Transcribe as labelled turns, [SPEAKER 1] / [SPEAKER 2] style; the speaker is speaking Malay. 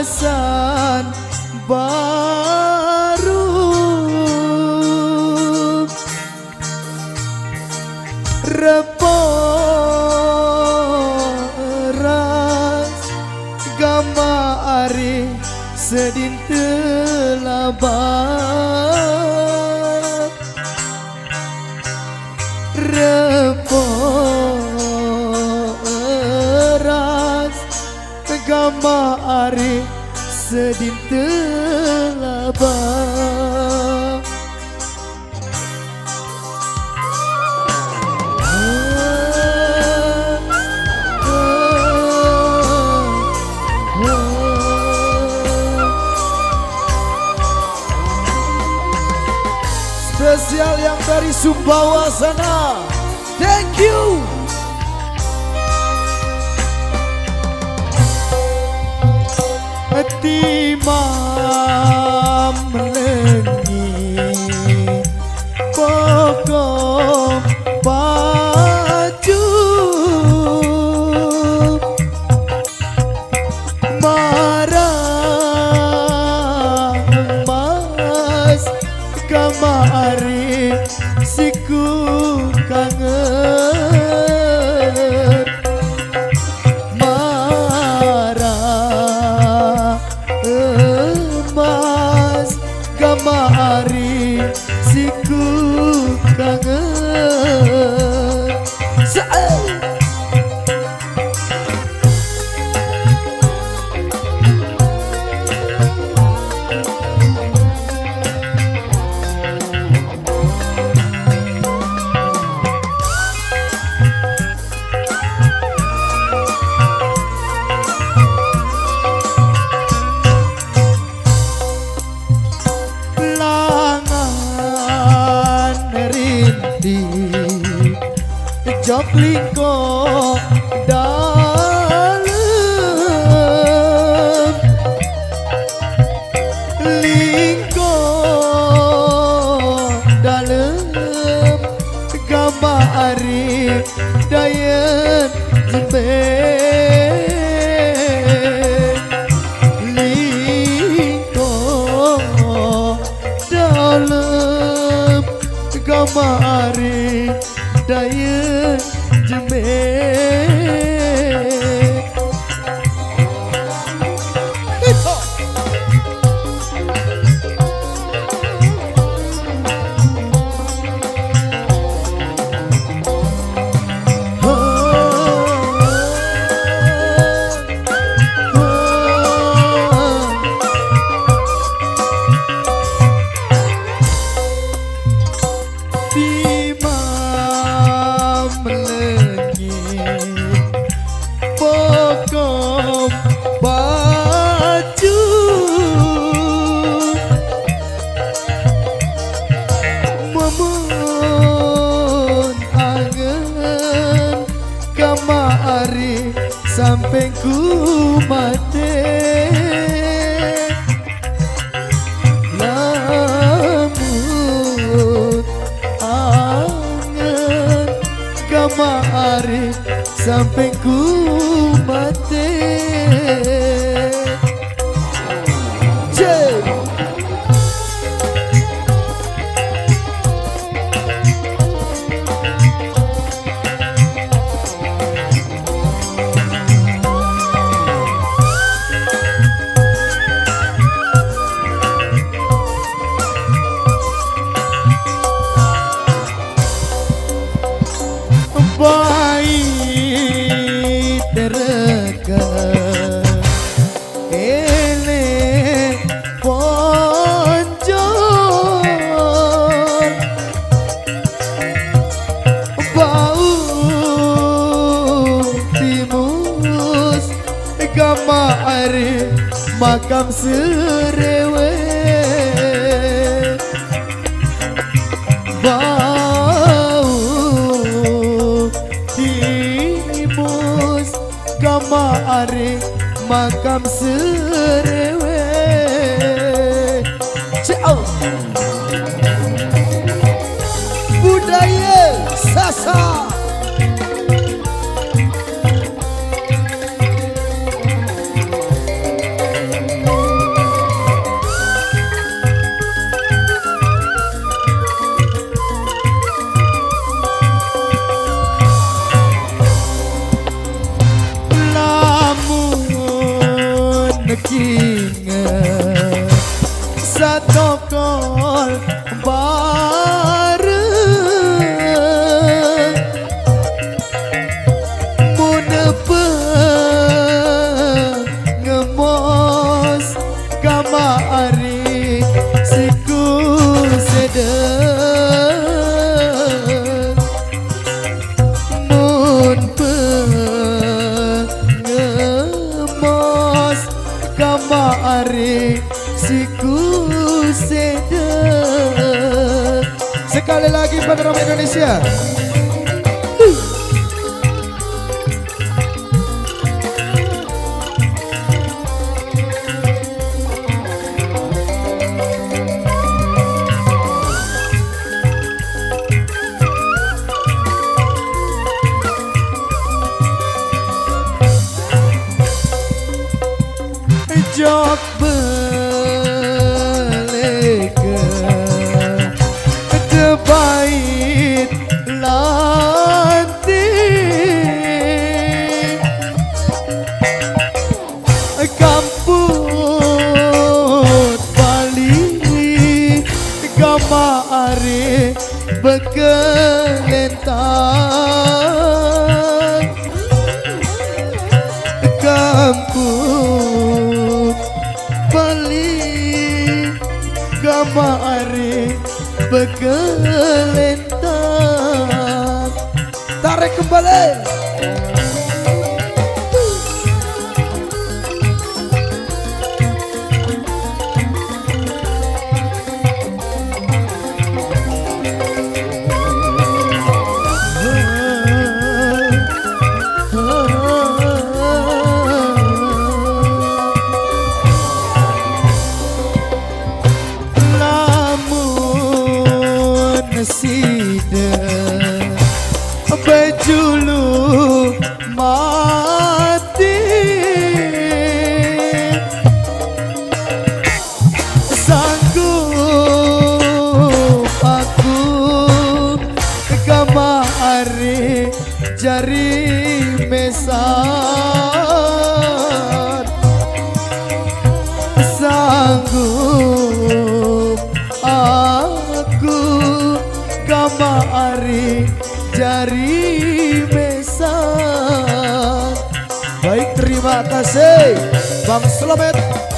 [SPEAKER 1] ingasan baru reporas gama ari sedin telabat reporas gama ari sedin telabat spesial yang dari Sumbawa sana. Thank you. Timam melengi pokok baju marah mas kamari siku kangen marah mas kamari siku kangen jok lingko dalem lingko dalem gama ari dayen jembe lingko dalem gama ari dayen sampai ku mati lamun angen kamari sampai ku mati baik tereka ele ponjol bau timus gama ari makam serewe gama ari makam serewe budaya sasa nekinget satokol bareng munepe ngemos kamari siku sedeng mun ngemos kamari siku sedeng. Sekali lagi Panorama Indonesia. Jok beleke tebait lantik kamput Bali kamari bekelentang kamput Bali kamari bekelentang. Tarik kembali. Sida bejulu mati sanggup aku kamari jari mesan sanggup aku kamari jari mesan. Baik, terima kasih Bang Slamet.